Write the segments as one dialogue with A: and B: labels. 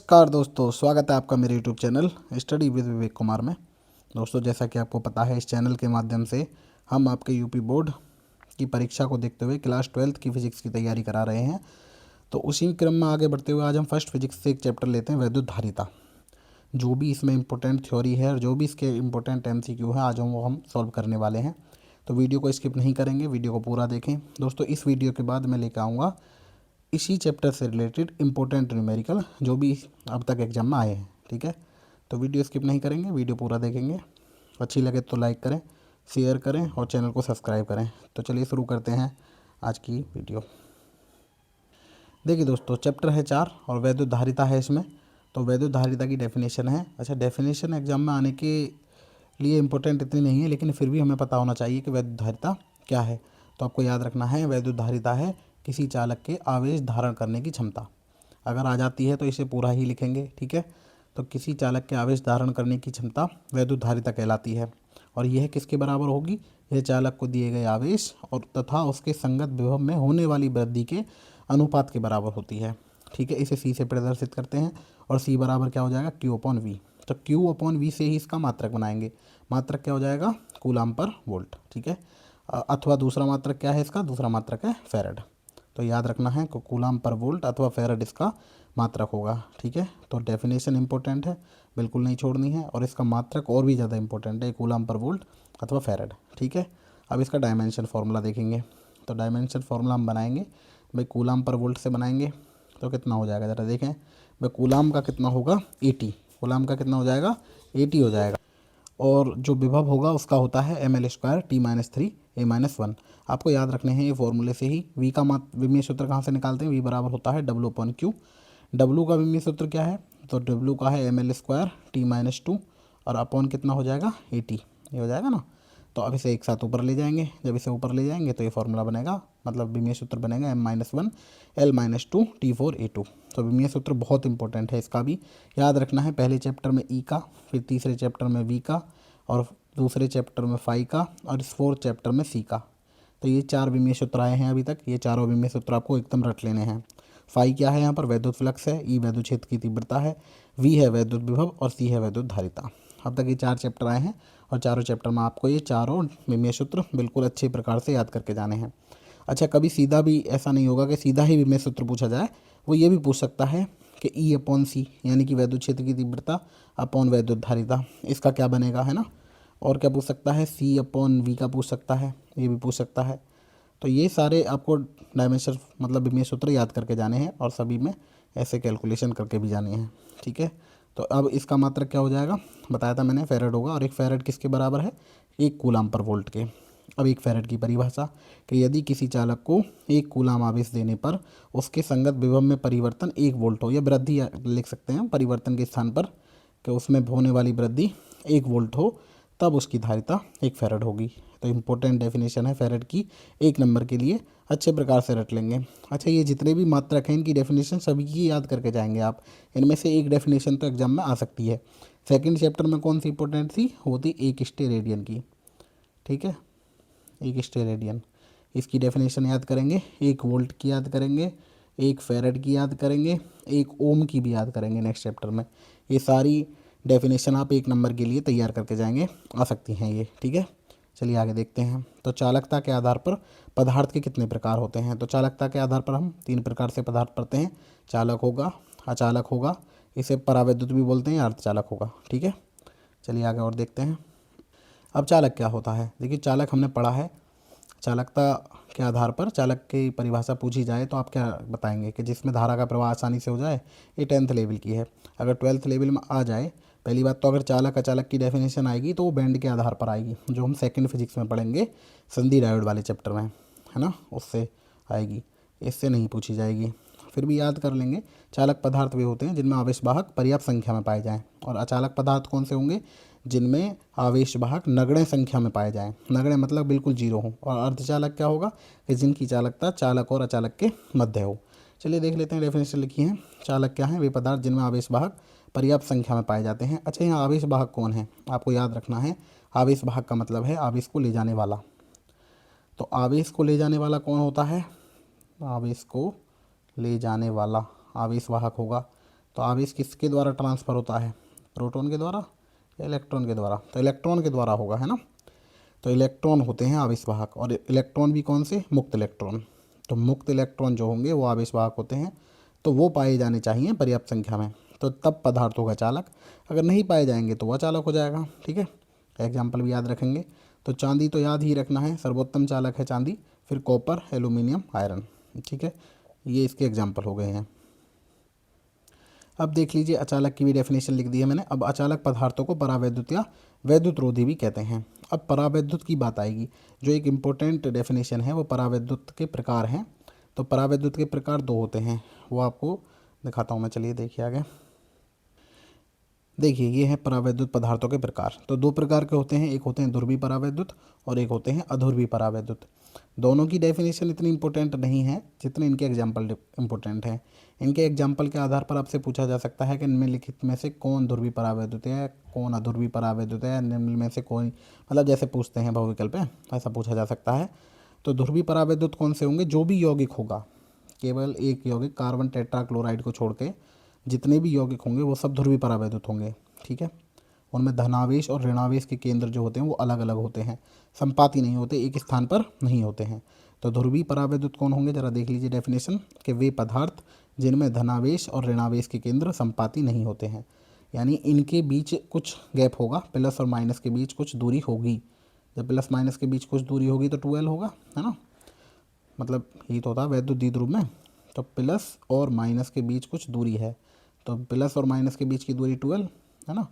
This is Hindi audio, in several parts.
A: नमस्कार दोस्तों, स्वागत है आपका मेरे YouTube channel study with Vivek Kumar में। दोस्तों, जैसा कि आपको पता है, इस चैनल के माध्यम से हम आपके यूपी बोर्ड की परीक्षा को देखते हुए क्लास 12th की फ़िज़िक्स की तैयारी करा रहे हैं। तो उसी क्रम में आगे बढ़ते हुए आज हम फर्स्ट फिजिक्स से एक चैप्टर लेते हैं, वैद्युत धारिता। जो भी इसमें इंपॉर्टेंट थ्योरी है और जो भी इसके इंपॉर्टेंट MCQ है, आज हम सॉल्व करने वाले हैं। तो वीडियो को स्किप नहीं करेंगे, वीडियो को पूरा देखें। दोस्तों, इस वीडियो के बाद मैं लेकर आऊँगा इसी चैप्टर से रिलेटेड इंपॉर्टेंट न्यूमेरिकल जो भी अब तक एग्जाम में आए हैं। ठीक है, तो वीडियो स्किप नहीं करेंगे, वीडियो पूरा देखेंगे। अच्छी लगे तो लाइक करें, शेयर करें और चैनल को सब्सक्राइब करें। तो चलिए शुरू करते हैं आज की वीडियो। देखिए दोस्तों, चैप्टर है 4 और वैद्युत धारिता है इसमें। तो वैद्युत धारिता की डेफिनेशन है। अच्छा, डेफिनेशन एग्जाम में आने के लिए इंपॉर्टेंट इतनी नहीं है, लेकिन फिर भी हमें पता होना चाहिए कि वैद्युत धारिता क्या है। तो आपको याद रखना है, वैद्युत धारिता है किसी चालक के आवेश धारण करने की क्षमता। अगर आ जाती है तो इसे पूरा ही लिखेंगे। ठीक है, तो किसी चालक के आवेश धारण करने की क्षमता वैद्युत धारिता कहलाती है। और यह किसके बराबर होगी? यह चालक को दिए गए आवेश और तथा उसके संगत विभव में होने वाली वृद्धि के अनुपात के बराबर होती है। ठीक है, इसे सी से प्रदर्शित करते हैं और सी बराबर क्या हो जाएगा? Q/V। तो Q/V से ही इसका मात्रक बनाएंगे। मात्रक क्या हो जाएगा? कूलाम पर वोल्ट। ठीक है, अथवा दूसरा मात्रक क्या है इसका? दूसरा मात्रक है फैरड। तो याद रखना है कि कूलाम पर वोल्ट अथवा फैरड इसका मात्रक होगा। ठीक है, तो डेफिनेशन इंपॉर्टेंट है, बिल्कुल नहीं छोड़नी है। और इसका मात्रक और भी ज़्यादा इंपॉर्टेंट है, कूलाम पर वोल्ट अथवा फैरड। ठीक है, अब इसका डायमेंशन फार्मूला देखेंगे। तो डायमेंशन फार्मूला हम बनाएंगे भाई, कूलाम पर वोल्ट से बनाएंगे। तो कितना हो जाएगा ज़रा देखें भाई, कूलाम का कितना होगा? 80। कूलाम का कितना हो जाएगा? 80 हो जाएगा। और जो विभव होगा उसका होता है ml² T-3 A-1। आपको याद रखने हैं ये फॉर्मूले से ही। v का विमीय सूत्र कहाँ से निकालते हैं? v बराबर होता है W/Q। W का विमीय सूत्र क्या है? तो W का है ml² T-2 और अपॉन कितना हो जाएगा? 80। ये हो जाएगा ना। तो अब इसे एक साथ ऊपर ले जाएंगे। जब इसे ऊपर ले जाएंगे तो ये फॉर्मूला बनेगा, मतलब विमीय सूत्र बनेगा m-1 L-2 T4A2। तो विमीय सूत्र बहुत इंपॉर्टेंट है, इसका भी याद रखना है। पहले चैप्टर में ई का, फिर तीसरे चैप्टर में वी का, और दूसरे चैप्टर में फाई का, और इस फोर्थ चैप्टर में सी का। तो ये 4 विमीय सूत्र आए हैं अभी तक। ये चारों विमीय सूत्र आपको एकदम रट लेने हैं। फाई क्या है? यहाँ पर वैद्युत फ्लक्स है, ई वैद्युत क्षेत्र की तीव्रता है, वी है वैद्युत विभव और सी है वैद्युत धारिता। अब तक ये 4 चैप्टर आए हैं और चारों चैप्टर में आपको ये चारों विमीय सूत्र बिल्कुल अच्छे प्रकार से याद करके जाने हैं। अच्छा, कभी सीधा भी ऐसा नहीं होगा कि सीधा ही विमीय सूत्र पूछा जाए। वो ये भी पूछ सकता है कि E/C यानी कि वैद्युत क्षेत्र की तीव्रता अपॉन वैद्युत धारिता, इसका क्या बनेगा, है ना। और क्या पूछ सकता है? C/V का पूछ सकता है, ये भी पूछ सकता है। तो ये सारे आपको डायमेंशन मतलब विमीय सूत्र याद करके जाने हैं और सभी में ऐसे कैलकुलेशन करके भी जाने हैं। ठीक है, तो अब इसका मात्रक क्या हो जाएगा? बताया था मैंने, फैरड होगा। और एक फैरड किसके बराबर है? एक कूलाम पर वोल्ट के। अब एक फैरड की परिभाषा कि यदि किसी चालक को एक कूलाम आवेश देने पर उसके संगत विभव में परिवर्तन 1 वोल्ट हो, या वृद्धि लिख सकते हैं परिवर्तन के स्थान पर, कि उसमें होने वाली वृद्धि 1 वोल्ट हो, तब उसकी धारिता 1 फैरड होगी। तो इम्पोर्टेंट डेफिनेशन है फैरड की, 1 नंबर के लिए अच्छे प्रकार से रट लेंगे। अच्छा, ये जितने भी मात्रक हैं इनकी डेफिनेशन सभी की याद करके जाएंगे आप। इनमें से एक डेफिनेशन तो एग्जाम में आ सकती है। सेकंड चैप्टर में कौन सी इंपॉर्टेंट थी? वो थी 1 स्टेरेडियन की। ठीक है, 1 स्टेरेडियन, इसकी डेफिनेशन याद करेंगे। 1 वोल्ट की याद करेंगे, 1 फैरड की याद करेंगे, 1 ओम की भी याद करेंगे नेक्स्ट चैप्टर में। ये सारी डेफिनेशन आप 1 नंबर के लिए तैयार करके जाएंगे, आ सकती हैं ये। ठीक है, चलिए आगे देखते हैं। तो चालकता के आधार पर पदार्थ के कितने प्रकार होते हैं? तो चालकता के आधार पर हम 3 प्रकार से पदार्थ पढ़ते हैं। चालक होगा, अचालक होगा, इसे परावैद्युत भी बोलते हैं, या अर्धचालक होगा। ठीक है, चलिए आगे और देखते हैं। अब चालक क्या होता है? देखिए, चालक हमने पढ़ा है। चालकता के आधार पर चालक की परिभाषा पूछी जाए तो आप क्या बताएंगे? कि जिसमें धारा का प्रवाह आसानी से हो जाए। ये 10th लेवल की है। अगर 12th लेवल में आ जाए, पहली बात तो अगर चालक अचालक की डेफिनेशन आएगी तो वो बैंड के आधार पर आएगी, जो हम सेकंड फिजिक्स में पढ़ेंगे संधि डायोड वाले चैप्टर में, है ना, उससे आएगी, इससे नहीं पूछी जाएगी। फिर भी याद कर लेंगे। चालक पदार्थ वे होते हैं जिनमें आवेशवाहक पर्याप्त संख्या में पाए जाएं। और अचालक पदार्थ कौन से होंगे? जिनमें आवेशवाहक नगण्य संख्या में पाए जाएं। नगण्य मतलब बिल्कुल जीरो हो। और अर्धचालक क्या होगा? कि जिनकी चालकता चालक और अचालक के मध्य हो। चलिए देख लेते हैं, डेफिनेशन लिखी है। चालक क्या है? वे पदार्थ जिनमें आवेशवाहक पर्याप्त संख्या में पाए जाते हैं। अच्छा, यहाँ आवेशवाहक कौन है आपको याद रखना है। आवेशवाहक का मतलब है आवेश को ले जाने वाला। तो आवेश को ले जाने वाला कौन होता है? आवेश को ले जाने वाला आवेशवाहक होगा। तो आवेश किसके द्वारा ट्रांसफ़र होता है, प्रोटॉन के द्वारा या इलेक्ट्रॉन के द्वारा, तो इलेक्ट्रॉन के द्वारा होगा, है ना। तो इलेक्ट्रॉन होते हैं आवेश वाहक, और इलेक्ट्रॉन भी कौन से, मुक्त इलेक्ट्रॉन। तो मुक्त इलेक्ट्रॉन जो होंगे वो आवेश वाहक होते हैं, तो वो पाए जाने चाहिए पर्याप्त संख्या में, तो तब पदार्थ होगा चालक। अगर नहीं पाए जाएंगे तो वह चालक हो जाएगा। ठीक है, एग्जाम्पल भी याद रखेंगे। तो चांदी तो याद ही रखना है, सर्वोत्तम चालक है चांदी, फिर कॉपर, एल्यूमिनियम, आयरन। ठीक है, ये इसके एग्जाम्पल हो गए हैं। अब देख लीजिए, अचालक की भी डेफिनेशन लिख दी है मैंने। अब अचालक पदार्थों को परावैद्युत या वैद्युत रोधी भी कहते हैं। अब परावैद्युत की बात आएगी, जो एक इम्पोर्टेंट डेफिनेशन है वो परावैद्युत के प्रकार हैं। तो परावैद्युत के प्रकार दो होते हैं, वो आपको दिखाता हूँ मैं, चलिए देखिए आगे। देखिए ये है परावैद्युत पदार्थों के प्रकार। तो दो प्रकार के होते हैं, एक होते हैं ध्रुवीय परावैद्युत और एक होते हैं अध्रुवीय परावैद्युत। दोनों की डेफिनेशन इतनी इंपॉर्टेंट नहीं है जितने इनके एग्जाम्पल इंपॉर्टेंट हैं। इनके एग्जाम्पल के आधार पर आपसे पूछा जा सकता है कि निम्नलिखित में से कौन ध्रुवीय परावैद्युत है, कौन अध्रुवीय परावैद्युत है, निम्न में से कोई, मतलब जैसे पूछते हैं बहुविकल्प है, ऐसा पूछा जा सकता है। तो ध्रुवीय परावैद्युत कौन से होंगे, जो भी यौगिक होगा, केवल एक यौगिक कार्बन टेट्राक्लोराइड को छोड़ के जितने भी यौगिक होंगे वो सब ध्रुवीय परावैद्युत होंगे। ठीक है, उनमें धनावेश और ऋणावेश के केंद्र जो होते हैं वो अलग अलग होते हैं, संपाती नहीं होते, एक स्थान पर नहीं होते हैं। तो ध्रुवीय परावैद्युत कौन होंगे, जरा देख लीजिए डेफिनेशन, कि वे पदार्थ जिनमें धनावेश और ऋणावेश के केंद्र संपाती नहीं होते हैं, यानी इनके बीच कुछ गैप होगा, प्लस और माइनस के बीच कुछ दूरी होगी। जब प्लस माइनस के बीच कुछ दूरी होगी तो 12 होगा, है ना, मतलब यही तो होता है वैद्युत द्विध्रुव में। तो प्लस और माइनस के बीच कुछ दूरी है, तो प्लस और माइनस के बीच की दूरी 12, है ना।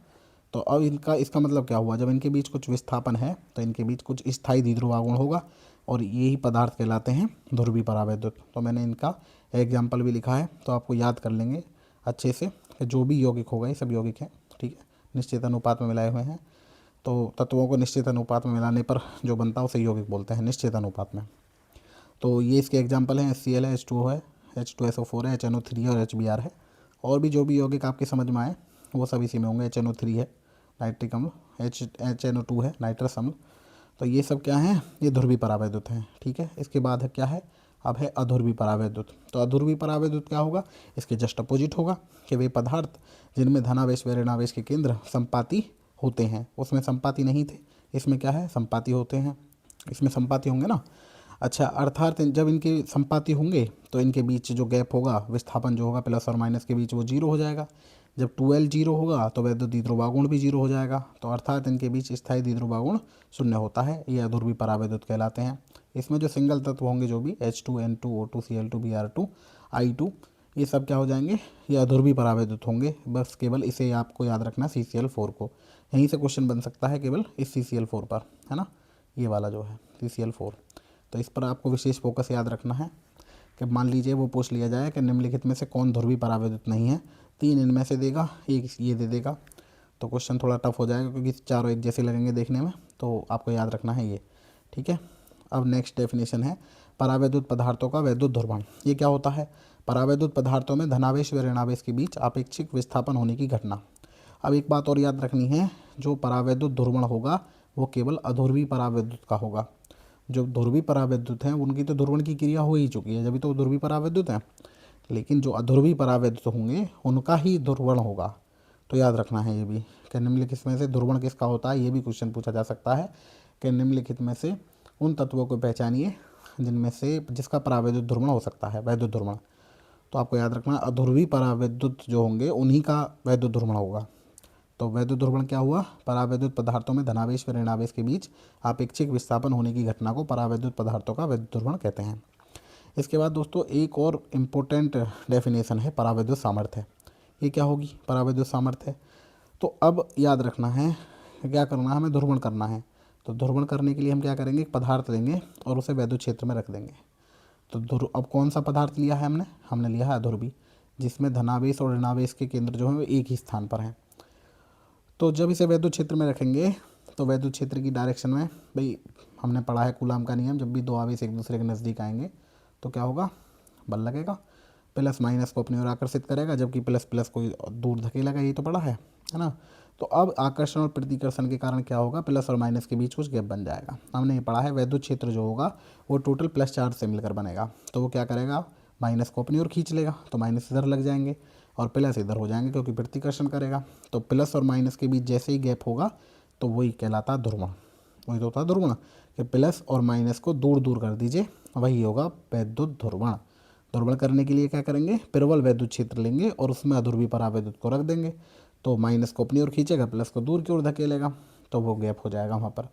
A: तो अब इनका, इसका मतलब क्या हुआ, जब इनके बीच कुछ विस्थापन है तो इनके बीच कुछ स्थायी द्विध्रुव आघूर्ण होगा, और यही पदार्थ कहलाते हैं ध्रुवीय परावैद्युत। तो मैंने इनका एग्जाम्पल भी लिखा है, तो आपको याद कर लेंगे अच्छे से कि जो भी यौगिक होगा ये सब यौगिक हैं। ठीक है, निश्चित अनुपात में मिलाए हुए हैं, तो तत्वों को निश्चित अनुपात में मिलाने पर जो बनता है उसे यौगिक बोलते हैं, निश्चित अनुपात में। तो ये इसके एग्जाम्पल हैं, HCl है, H2O है, H2SO4 है, HNO3 है और HBr है। और भी जो भी यौगिक आपके समझ में आए वो सब इसी में होंगे। HNO3 है नाइट्रिक अम्ल, HNO2 है नाइट्रस अम्ल। तो ये सब क्या हैं, ये ध्रुवीय परावैद्युत हैं। ठीक है, इसके बाद है क्या है, अब है अध्रुवीय परावैद्युत। तो अध्रुवीय परावैद्युत क्या होगा, इसके जस्ट अपोजिट होगा, कि वे पदार्थ जिनमें धनावेश व ऋणावेश के केंद्र संपाती होते हैं। उसमें संपाती नहीं थे, इसमें क्या है, संपाती होते हैं, इसमें संपाती होंगे ना। अच्छा, अर्थात जब इनके संपाती होंगे तो इनके बीच जो गैप होगा, विस्थापन जो होगा प्लस और माइनस के बीच, वो जीरो हो जाएगा। जब 12 जीरो होगा तो वैद्युत द्विध्रुव आघूर्ण भी जीरो हो जाएगा। तो अर्थात इनके बीच स्थायी द्विध्रुव आघूर्ण शून्य होता है, ये अध्रुवीय परावैद्युत कहलाते हैं। इसमें जो सिंगल तत्व होंगे जो भी H2N2 O2 Cl2 Br2 I2, ये सब क्या हो जाएंगे, ये अध्रुवीय परावैद्युत होंगे। बस केवल इसे आपको याद रखना, CCl4 को, यहीं से क्वेश्चन बन सकता है केवल इस CCl4 पर, है ना, ये वाला जो है CCl4। तो इस पर आपको विशेष फोकस याद रखना है कि मान लीजिए वो पूछ लिया जाए कि निम्नलिखित में से कौन ध्रुवीय परावैद्युत नहीं है, 3 इनमें से देगा, एक ये दे देगा, तो क्वेश्चन थोड़ा टफ हो जाएगा क्योंकि चारों एक जैसे लगेंगे देखने में। तो आपको याद रखना है ये। ठीक है, अब नेक्स्ट डेफिनेशन है परावैद्युत पदार्थों का वैद्युत ध्रुवण। ये क्या होता है, परावैद्युत पदार्थों में धनावेश व ऋणावेश के बीच आपेक्षिक विस्थापन होने की घटना। अब एक बात और याद रखनी है, जो परावैद्युत ध्रुवण होगा वो केवल अध्रुवीय परावैद्युत का होगा। जो ध्रुवीय परावैद्युत हैं उनकी तो ध्रुवण की क्रिया हो ही चुकी है, जब तो ध्रुवीय परावैद्युत हैं। लेकिन जो अध्रुवीय परावैद्युत होंगे उनका ही ध्रुवण होगा। तो याद रखना है ये भी कि निम्नलिखित में से ध्रुवण किसका होता है, ये भी क्वेश्चन पूछा जा सकता है कि निम्नलिखित में से उन तत्वों को पहचानिए जिनमें से जिसका परावैद्युत ध्रुवण हो सकता है, वैद्युत ध्रुवण। तो आपको याद रखना, अध्रुवीय परावैद्युत जो होंगे उन्हीं का वैद्युत ध्रुवण होगा। तो वैद्युत ध्रुवण क्या हुआ, परावैद्युत पदार्थों में धनावेश व ऋणावेश के बीच आपेक्षिक विस्थापन होने की घटना को परावैद्युत पदार्थों का वैद्युत ध्रुवण कहते हैं। इसके बाद दोस्तों एक और इम्पोर्टेंट डेफिनेशन है परावैद्युत सामर्थ्य। ये क्या होगी, परावैद्युत सामर्थ्य। तो अब याद रखना है क्या करना है, हमें ध्रुवण करना है। तो ध्रुवण करने के लिए हम क्या करेंगे, एक पदार्थ लेंगे और उसे वैद्युत क्षेत्र में रख देंगे। तो अब कौन सा पदार्थ लिया है हमने लिया है अध्रुवीय, जिसमें धनावेश और ऋणावेश के केंद्र जो है वो एक ही स्थान पर हैं। तो जब इसे वैद्युत क्षेत्र में रखेंगे तो वैद्युत क्षेत्र की डायरेक्शन में, भाई हमने पढ़ा है कूलाम का नियम, जब भी दो आवेश एक दूसरे के नज़दीक आएंगे तो क्या होगा, बल लगेगा, प्लस माइनस को अपनी ओर आकर्षित करेगा जबकि प्लस प्लस को दूर धकेलेगा, ये तो पढ़ा है ना। तो अब आकर्षण और प्रतिकर्षण के कारण क्या होगा, प्लस और माइनस के बीच कुछ गैप बन जाएगा। हमने ये पढ़ा है वैद्युत क्षेत्र जो होगा वो टोटल प्लस चार्ज से मिलकर बनेगा। तो वो क्या करेगा, माइनस को अपनी ओर खींच लेगा, तो माइनस इधर लग जाएंगे और प्लस इधर हो जाएंगे क्योंकि प्रतिकर्षण करेगा। तो प्लस और माइनस के बीच जैसे ही गैप होगा तो वही कहलाता है ध्रुवण। वही तो होता है ध्रुवण कि प्लस और माइनस को दूर दूर कर दीजिए, वही होगा वैद्युत ध्रुवण। ध्रुवण करने के लिए क्या करेंगे, प्रबल वैद्युत क्षेत्र लेंगे और उसमें अध्रुवी परावैद्युत को रख देंगे। तो माइनस को अपनी ओर खींचेगा, प्लस को दूर की ओर धकेलेगा, तो वो गैप हो जाएगा वहाँ पर।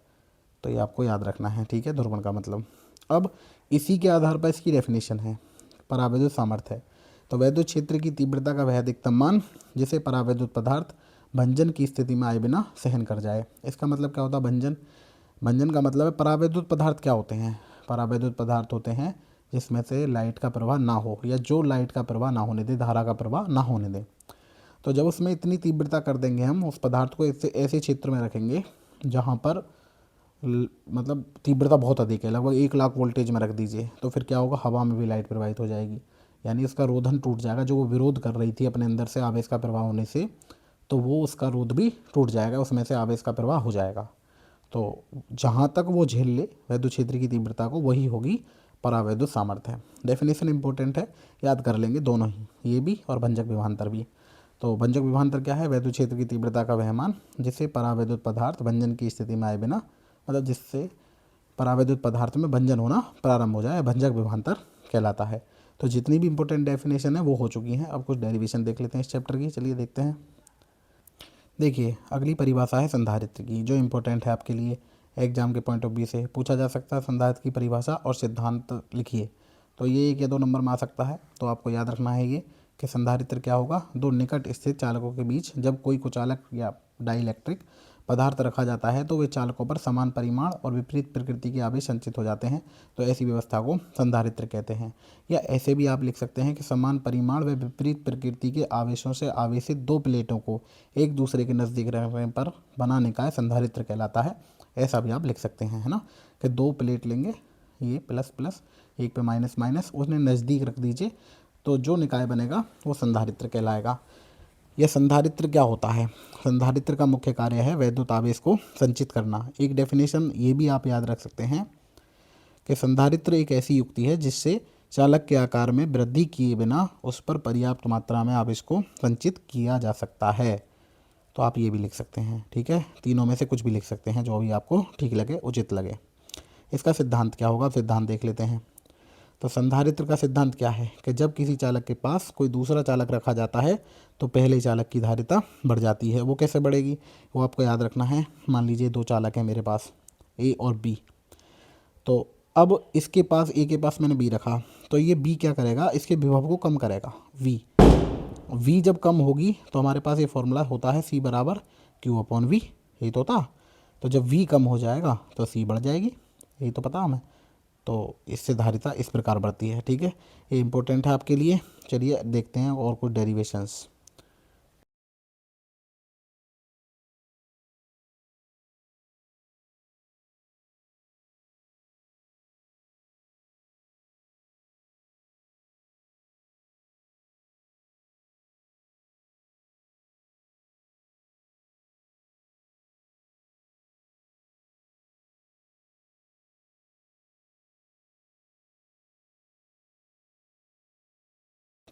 A: तो ये आपको याद रखना है, ठीक है, ध्रुवण का मतलब। अब इसी के आधार पर इसकी डेफिनेशन है परावैद्युत सामर्थ्य है। तो वैद्युत क्षेत्र की तीव्रता का वह अधिकतम मान जिसे परावैद्युत पदार्थ भंजन की स्थिति में आए बिना सहन कर जाए। इसका मतलब क्या होता है भंजन? भंजन का मतलब है परावैद्युत पदार्थ क्या होते हैं? परावैद्युत पदार्थ होते हैं जिसमें से लाइट का प्रवाह ना हो, या जो लाइट का प्रवाह ना होने दे, धारा का प्रवाह ना होने दे। तो जब उसमें इतनी तीव्रता कर देंगे हम, उस पदार्थ को ऐसे क्षेत्र में रखेंगे जहाँ पर मतलब तीव्रता बहुत अधिक है, लगभग 1,00,000 वोल्टेज में रख दीजिए, तो फिर क्या होगा, हवा में भी लाइट प्रवाहित हो जाएगी, यानी उसका रोधन टूट जाएगा। जो वो विरोध कर रही थी अपने अंदर से आवेश का प्रवाह होने से, तो वो उसका रोध भी टूट जाएगा, उसमें से आवेश का प्रवाह हो जाएगा। तो जहाँ तक वो झेल ले वैद्युत क्षेत्र की तीव्रता को, वही होगी परावैद्युत सामर्थ्य। डेफिनेशन इंपॉर्टेंट है, याद कर लेंगे दोनों ही, ये भी और भंजक विभवांतर भी। तो भंजक विभवांतर क्या है? वैद्युत क्षेत्र की तीव्रता का वह मान जिससे परावैद्युत पदार्थ भंजन की स्थिति में आए बिना, मतलब जिससे परावैद्युत पदार्थ में भंजन होना प्रारंभ हो जाए, भंजक विभवांतर कहलाता है। तो जितनी भी इंपॉर्टेंट डेफिनेशन है वो हो चुकी हैं। अब कुछ डेरिवेशन देख लेते हैं इस चैप्टर की, चलिए देखते हैं। देखिए अगली परिभाषा है संधारित्र की, जो इम्पोर्टेंट है आपके लिए, एग्जाम के पॉइंट ऑफ व्यू से पूछा जा सकता है। संधारित्र की परिभाषा और सिद्धांत लिखिए, तो ये 1 या 2 नंबर में आ सकता है। तो आपको याद रखना है ये कि संधारित्र क्या होगा, दो निकट स्थित चालकों के बीच जब कोई कुचालक या डाइलेक्ट्रिक पदार्थ रखा जाता है तो वे चालकों पर समान परिमाण और विपरीत प्रकृति के आवेश संचित हो जाते हैं, तो ऐसी व्यवस्था को संधारित्र कहते हैं। या ऐसे भी आप लिख सकते हैं कि समान परिमाण व विपरीत प्रकृति के आवेशों से आवेशित दो प्लेटों को एक दूसरे के नज़दीक रखने पर बना निकाय संधारित्र कहलाता है। ऐसा भी आप लिख सकते हैं, है ना, कि 2 प्लेट लेंगे, ये प्लस प्लस, एक पे माइनस माइनस, उसने नज़दीक रख दीजिए, तो जो निकाय बनेगा वो संधारित्र कहलाएगा। यह संधारित्र क्या होता है? संधारित्र का मुख्य कार्य है वैद्युत आवेश को संचित करना। एक डेफिनेशन ये भी आप याद रख सकते हैं कि संधारित्र एक ऐसी युक्ति है जिससे चालक के आकार में वृद्धि किए बिना उस पर पर्याप्त मात्रा में आवेश को संचित किया जा सकता है। तो आप ये भी लिख सकते हैं, ठीक है, तीनों में से कुछ भी लिख सकते हैं, जो भी आपको ठीक लगे, उचित लगे। इसका सिद्धांत क्या होगा, सिद्धांत देख लेते हैं। तो संधारित्र का सिद्धांत क्या है कि जब किसी चालक के पास कोई दूसरा चालक रखा जाता है तो पहले चालक की धारिता बढ़ जाती है। वो कैसे बढ़ेगी, वो आपको याद रखना है। मान लीजिए 2 चालक हैं मेरे पास, ए और बी। तो अब इसके पास, ए के पास मैंने बी रखा, तो ये बी क्या करेगा, इसके विभव को कम करेगा, वी। वी जब कम होगी तो हमारे पास ये फॉर्मूला होता है सी बराबर क्यू अपॉन वी, यही तो होता। तो जब वी कम हो जाएगा तो सी बढ़ जाएगी, यही तो पता हमें। तो इससे धारिता इस प्रकार बढ़ती है, ठीक है, ये इंपॉर्टेंट है आपके लिए। चलिए देखते हैं और कुछ डेरिवेशंस।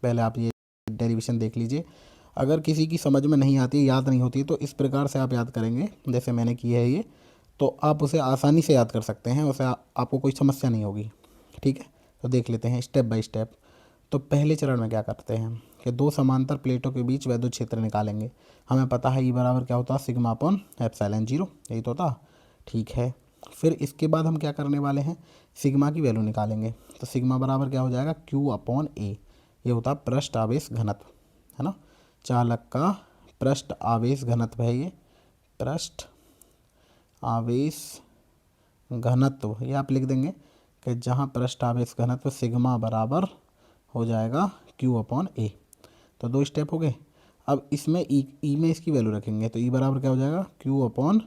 A: पहले आप ये डेरिवेशन देख लीजिए। अगर किसी की समझ में नहीं आती, याद नहीं होती, तो इस प्रकार से आप याद करेंगे जैसे मैंने की है ये, तो आप उसे आसानी से याद कर सकते हैं, उसे आपको कोई समस्या नहीं होगी, ठीक है। तो देख लेते हैं स्टेप बाय स्टेप। तो पहले चरण में क्या करते हैं कि 2 समांतर प्लेटों के बीच वैद्युत क्षेत्र निकालेंगे। हमें पता है ई बराबर क्या होता है, सिग्मा अपॉन एप्सिलॉन 0, यही तो होता, ठीक है। फिर इसके बाद हम क्या करने वाले हैं, सिग्मा की वैल्यू निकालेंगे। तो सिग्मा बराबर क्या हो जाएगा, क्यू अपॉन ए, ये होता है पृष्ठ आवेश घनत्व, है ना, चालक का पृष्ठ आवेश घनत्व है ये, पृष्ठ आवेश घनत्व। ये आप लिख देंगे कि जहाँ पृष्ठ आवेश घनत्व सिग्मा बराबर हो जाएगा क्यू अपॉन ए। तो 2 स्टेप हो गए। अब इसमें ई में इसकी वैल्यू रखेंगे, तो ई बराबर क्या हो जाएगा, Q upon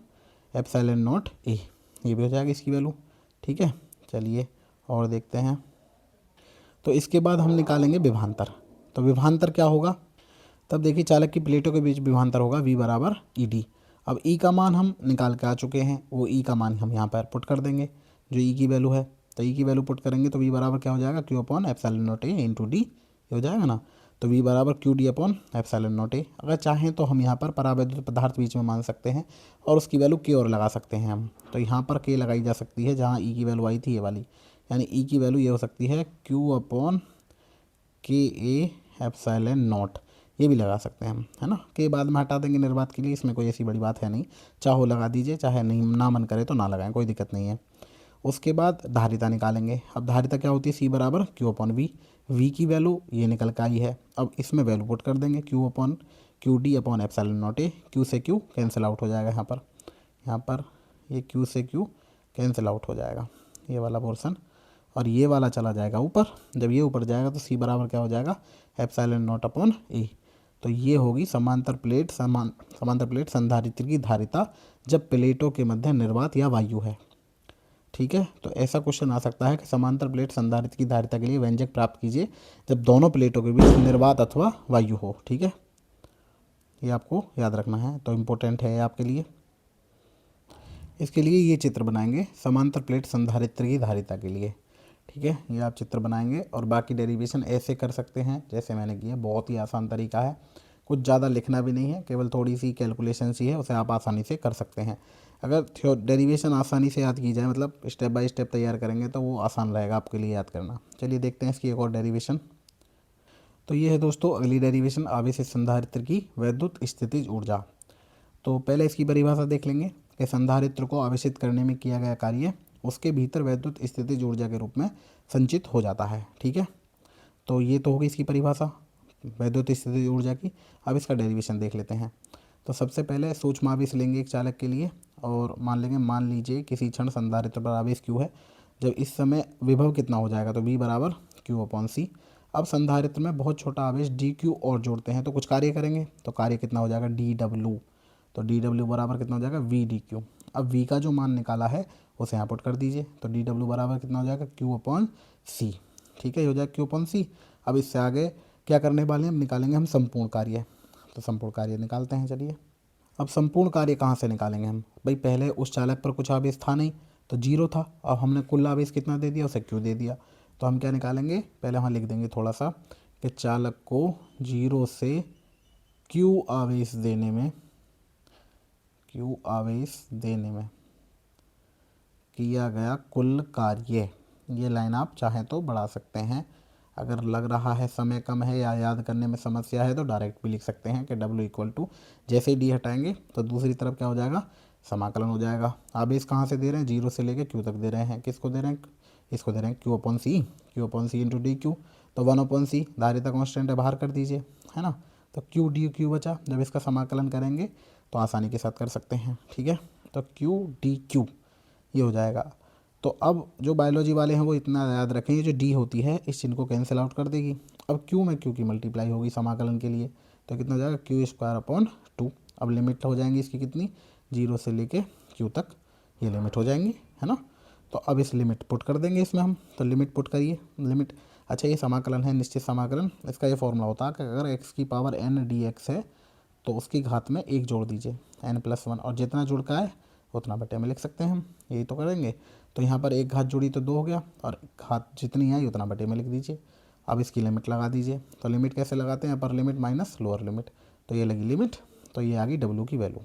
A: epsilon not a, ये भी हो जाएगा इसकी वैल्यू, ठीक है। चलिए और देखते हैं। तो इसके बाद हम निकालेंगे विभवांतर। तो विभवांतर क्या होगा, तब देखिए चालक की प्लेटों के बीच विभवांतर होगा वी बराबर ई डी। अब ई का मान हम निकाल के आ चुके हैं, वो ई का मान हम यहाँ पर पुट कर देंगे, जो ई की वैल्यू है। तो ई की वैल्यू पुट करेंगे तो वी बराबर क्या हो जाएगा, Q upon epsilon not a into D, हो जाएगा ना। तो v बराबर Q D upon epsilon not a. अगर चाहें तो हम यहाँ पर परावैद्युत पदार्थ बीच में मान सकते हैं और उसकी वैल्यू के और लगा सकते हैं हम। तो यहाँ पर के लगाई जा सकती है जहाँ ई की वैल्यू आई थी ये वाली, यानी ई की वैल्यू ये हो सकती है क्यू अपॉन के ए एप्सिलॉन नॉट, ये भी लगा सकते हैं हम, है ना। के बाद में हटा देंगे निर्वात के लिए, इसमें कोई ऐसी बड़ी बात है नहीं, चाहो लगा दीजिए चाहे नहीं, ना मन करे तो ना लगाएं, कोई दिक्कत नहीं है। उसके बाद धारिता निकालेंगे। अब धारिता क्या होती है, सी बराबर क्यू अपॉन वी। वी की वैल्यू ये निकल के आई है, अब इसमें वैल्यू पुट कर देंगे Q upon Q D upon epsilon not a. Q से क्यू कैंसिल आउट हो जाएगा, यहाँ पर ये क्यू से क्यू कैंसिल आउट हो जाएगा ये वाला पोर्सन, और ये वाला चला जाएगा ऊपर। जब ये ऊपर जाएगा तो सी बराबर क्या हो जाएगा, एप्सिलॉन नॉट अपॉन ए। तो ये होगी समांतर प्लेट संधारित्र की धारिता जब प्लेटों के मध्य निर्वात या वायु है। ठीक है, तो ऐसा क्वेश्चन आ सकता है कि समांतर प्लेट संधारित्र की धारिता के लिए व्यंजक प्राप्त कीजिए जब दोनों प्लेटों के बीच निर्वात अथवा वायु हो। ठीक है, ये आपको याद रखना है, तो इम्पोर्टेंट है आपके लिए। इसके लिए ये चित्र बनाएंगे समांतर प्लेट संधारित्र की धारिता के लिए। ठीक है, ये आप चित्र बनाएंगे और बाकी डेरिवेशन ऐसे कर सकते हैं जैसे मैंने किया, बहुत ही आसान तरीका है, कुछ ज़्यादा लिखना भी नहीं है, केवल थोड़ी सी कैलकुलेशन सी है, उसे आप आसानी से कर सकते हैं। अगर डेरिवेशन आसानी से याद की जाए, मतलब स्टेप बाय स्टेप तैयार करेंगे तो वो आसान रहेगा आपके लिए याद करना। चलिए देखते हैं इसकी एक और डेरिवेशन। तो ये है दोस्तों अगली डेरिवेशन, आवेशित संधारित्र की वैद्युत स्थितिज ऊर्जा। तो पहले इसकी परिभाषा देख लेंगे कि संधारित्र को आवेशित करने में किया गया कार्य उसके भीतर वैद्युत स्थितिज ऊर्जा के रूप में संचित हो जाता है। ठीक है, तो ये तो होगी इसकी परिभाषा वैद्युत स्थितिज ऊर्जा की। अब इसका डेरिवेशन देख लेते हैं। तो सबसे पहले सूक्ष्म आवेश लेंगे एक चालक के लिए और मान लीजिए किसी क्षण संधारित्र पर आवेश क्यू है। जब इस समय विभव कितना हो जाएगा, तो V बराबर क्यू अपॉन सी। अब संधारित्र में बहुत छोटा आवेश डी क्यू और जोड़ते हैं तो कुछ कार्य करेंगे, तो कार्य कितना हो जाएगा डी डब्ल्यू। तो डी डब्ल्यू बराबर कितना हो जाएगा वी डी क्यू। अब V का जो मान निकाला है उसे यहाँ पुट कर दीजिए, तो डी डब्ल्यू बराबर कितना हो जाएगा क्यू अपॉन सी। ठीक है, ये हो जाएगा क्यू अपॉन सी। अब इससे आगे क्या करने वाले हैं, हम निकालेंगे हम संपूर्ण कार्य। तो संपूर्ण कार्य निकालते हैं। चलिए, अब संपूर्ण कार्य कहाँ से निकालेंगे हम, भाई पहले उस चालक पर कुछ आवेश था नहीं तो जीरो था, अब हमने कुल आवेश कितना दे दिया, उसे क्यू दे दिया। तो हम क्या निकालेंगे, पहले वहाँ लिख देंगे थोड़ा सा कि चालक को जीरो से क्यू आवेश देने में किया गया कुल कार्य। ये लाइन आप चाहें तो बढ़ा सकते हैं, अगर लग रहा है समय कम है या याद करने में समस्या है तो डायरेक्ट भी लिख सकते हैं कि W इक्वल टू, जैसे ही डी हटाएंगे तो दूसरी तरफ क्या हो जाएगा, समाकलन हो जाएगा। आवेश कहाँ से दे रहे हैं, जीरो से लेकर क्यू तक दे रहे हैं। किसको दे रहे हैं, इसको दे रहे हैं क्यू अपॉन सी इंटू डी क्यू। तो 1 अपॉन सी धारिता कॉन्स्टेंट है, बाहर कर दीजिए, है ना। तो क्यू डी क्यू बचा, जब इसका समाकलन करेंगे तो आसानी के साथ कर सकते हैं। ठीक है, तो क्यू डी क्यू ये हो जाएगा। तो अब जो बायोलॉजी वाले हैं वो इतना याद रखें, ये जो डी होती है इस चिन्ह को कैंसिल आउट कर देगी। अब क्यू में क्यू की मल्टीप्लाई होगी समाकलन के लिए, तो कितना हो जाएगा क्यू स्क्वायर अपॉन 2। अब लिमिट हो जाएंगी इसकी कितनी, जीरो से लेके क्यू तक ये लिमिट हो जाएंगी, है ना। तो अब इस लिमिट पुट कर देंगे इसमें हम, तो लिमिट पुट करिए। लिमिट, अच्छा ये समाकलन है, निश्चित समाकलन, इसका ये फॉर्मूला होता है कि अगर x की पावर n dx है तो उसकी घात में 1 जोड़ दीजिए n+1, और जितना जुड़ का है उतना बटे में लिख सकते हैं हम, यही तो करेंगे। तो यहाँ पर एक घात जुड़ी तो 2 हो गया, और घात जितनी आई उतना बटे में लिख दीजिए। अब इसकी लिमिट लगा दीजिए, तो लिमिट कैसे लगाते हैं, upper limit minus lower limit, तो ये लगी लिमिट, तो ये आ गई डब्ल्यू की वैल्यू।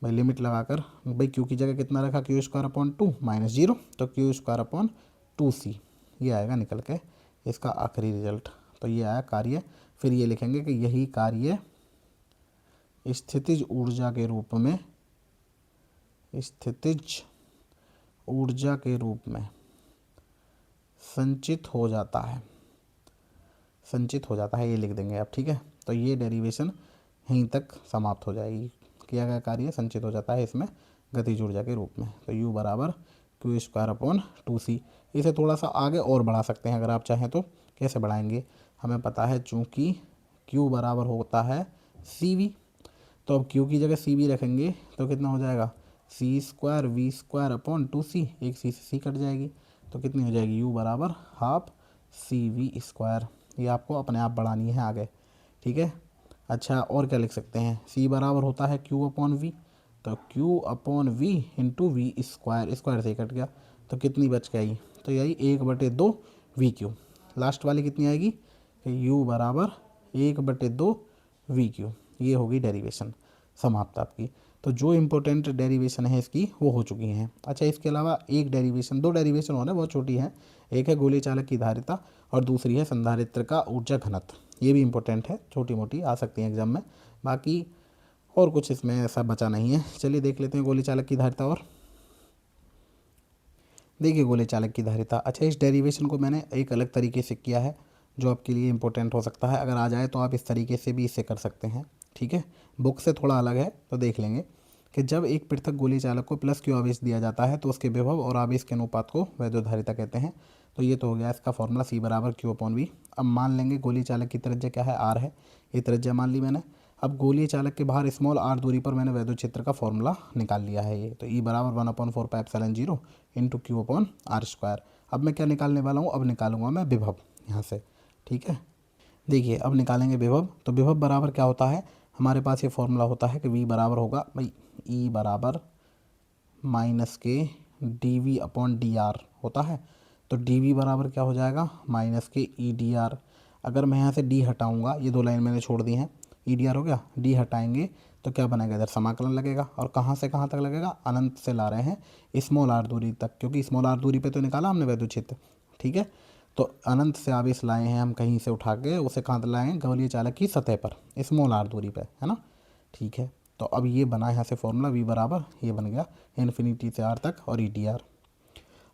A: भाई लिमिट लगाकर भाई क्यू की जगह कितना रखा, क्यू स्क्वायर अपॉन 2 माइनस 0, तो क्यू स्क्वायर अपॉन 2c, ये आएगा निकल के इसका आखिरी रिजल्ट। तो ये आया कार्य। फिर ये लिखेंगे कि यही कार्य स्थितिज ऊर्जा के रूप में संचित हो जाता है, ये लिख देंगे आप। ठीक है, तो ये डेरिवेशन यहीं तक समाप्त हो जाएगी। किया गया कार्य संचित हो जाता है इसमें गतिज ऊर्जा के रूप में। तो U बराबर क्यू स्क्वायर अपॉन 2c। इसे थोड़ा सा आगे और बढ़ा सकते हैं अगर आप चाहें तो। कैसे बढ़ाएंगे, हमें पता है चूँकि Q बराबर होता है CV, तो अब Q की जगह CV रखेंगे तो कितना हो जाएगा, C square V square upon 2c, एक सी से सी कट जाएगी, तो कितनी हो जाएगी U बराबर हाफ CV स्क्वायर। ये आपको अपने आप बढ़ानी है आगे। ठीक है, अच्छा और क्या लिख सकते हैं, C बराबर होता है Q अपॉन V, तो Q upon V into V square, square से कट गया तो कितनी बच गई, तो यही 1/2 VQ। लास्ट वाली कितनी आएगी, कि u बराबर 1/2 वी क्यू, ये होगी डेरिवेशन समाप्त आपकी। तो जो इम्पोर्टेंट डेरिवेशन है इसकी वो हो चुकी हैं। अच्छा, इसके अलावा एक डेरिवेशन, दो डेरिवेशन और है, बहुत छोटी है। एक है गोली चालक की धारिता और दूसरी है संधारित्र का ऊर्जा घनत्व। ये भी इम्पोर्टेंट है, छोटी मोटी आ सकती हैं एग्जाम में, बाकी और कुछ इसमें ऐसा बचा नहीं है। चलिए देख लेते हैं गोली चालक की धारिता। और देखिए गोली चालक की धारिता, अच्छा इस डेरिवेशन को मैंने एक अलग तरीके से किया है जो आपके लिए इंपॉर्टेंट हो सकता है। अगर आ जाए तो आप इस तरीके से भी इसे कर सकते हैं, ठीक है। बुक से थोड़ा अलग है तो देख लेंगे कि जब एक पृथक गोली चालक को प्लस क्यू आवेश दिया जाता है तो उसके विभव और आवेश के अनुपात को वैद्युतधारिता कहते हैं। तो ये तो हो गया इसका फॉर्मूला, C बराबर Q/V। अब मान लेंगे गोली चालक की त्रिज्या क्या है, R है, ये त्रिज्या मान ली मैंने। अब गोली चालक के बाहर स्मॉल r दूरी पर मैंने वैद्युत क्षेत्र का फॉर्मूला निकाल लिया है ये। तो E बराबर 1/4πε0 इंटू Q/r²। अब मैं क्या निकालने वाला हूँ, अब निकालूंगा मैं विभव यहाँ से, ठीक है। देखिए अब निकालेंगे विभव, तो विभव बराबर क्या होता है, हमारे पास ये फॉर्मूला होता है कि V बराबर होगा भाई E बराबर -के dV/dr होता है। तो dV बराबर क्या हो जाएगा, -के EdR। अगर मैं यहाँ से d हटाऊंगा, ये दो लाइन मैंने छोड़ दी हैं, EdR हो गया, d हटाएंगे तो क्या बनेगा, इधर समाकलन लगेगा। और कहाँ से कहाँ तक लगेगा, अनंत से ला रहे हैं स्मॉल r दूरी तक, क्योंकि स्मॉल r दूरी पे तो निकाला हमने वैद्युत क्षेत्र, ठीक है। तो अनंत से आवेश लाए हैं हम कहीं से उठा के, उसे कहाँ लाए हैं, गोलीय चालक की सतह पर स्मॉल r दूरी पे, है ना, ठीक है। तो अब ये बना यहाँ से फॉर्मूला, V बराबर ये बन गया इन्फिनिटी से r तक और EdR।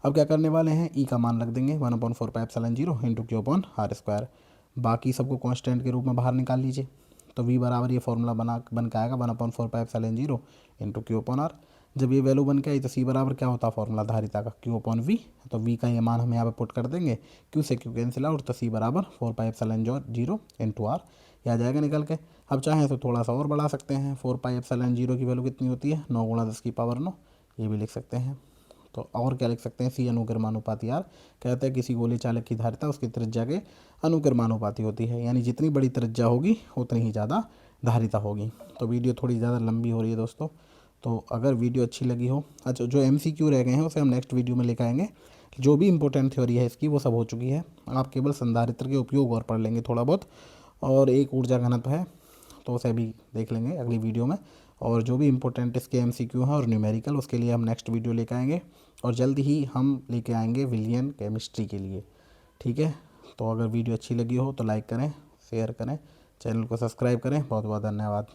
A: अब क्या करने वाले हैं, E का मान रख देंगे 1/4πε0 इंटू Q/r²। बाकी सबको कांस्टेंट के रूप में बाहर निकाल लीजिए। तो V बराबर ये फॉर्मूला बन के आएगा 1/4πε0 इंटू Q/r। जब ये वैल्यू बन के आई तो C बराबर क्या होता है फॉर्मूला धारिता का, Q/V। तो V का ये मान हम यहाँ पे पुट कर देंगे, Q से Q कैंसिल आउट, तो C बराबर 4πε0 इंटू R, ये आ जाएगा निकल के। अब चाहें तो थोड़ा सा और बढ़ा सकते हैं, 4πε0 की वैल्यू कितनी होती है, 9 × 10⁻9, ये भी लिख सकते हैं। तो और क्या लिख सकते हैं, C अनुक्रमानुपाती R। कहते हैं किसी गोली चालक की धारिता उसकी त्रिज्या के अनुक्रमानुपाती होती है, यानी जितनी बड़ी त्रिज्या होगी उतनी ही ज़्यादा धारिता होगी। तो वीडियो थोड़ी ज़्यादा लंबी हो रही है दोस्तों, तो अगर वीडियो अच्छी लगी हो, अच्छा जो MCQ रह गए हैं उसे हम नेक्स्ट वीडियो में लेकर आएंगे। जो भी इंपॉर्टेंट थ्योरी है इसकी वो सब हो चुकी है, आप केवल संधारित्र के उपयोग और पढ़ लेंगे थोड़ा बहुत, और एक ऊर्जा घनत्व है तो उसे भी देख लेंगे अगली वीडियो में। और जो भी इंपॉर्टेंट इसके MCQ हैं और न्यूमेरिकल, उसके लिए हम नेक्स्ट वीडियो लेकर आएंगे। और जल्द ही हम लेके आएंगे विलियन केमिस्ट्री के लिए, ठीक है। तो अगर वीडियो अच्छी लगी हो तो लाइक करें, शेयर करें, चैनल को सब्सक्राइब करें। बहुत बहुत धन्यवाद।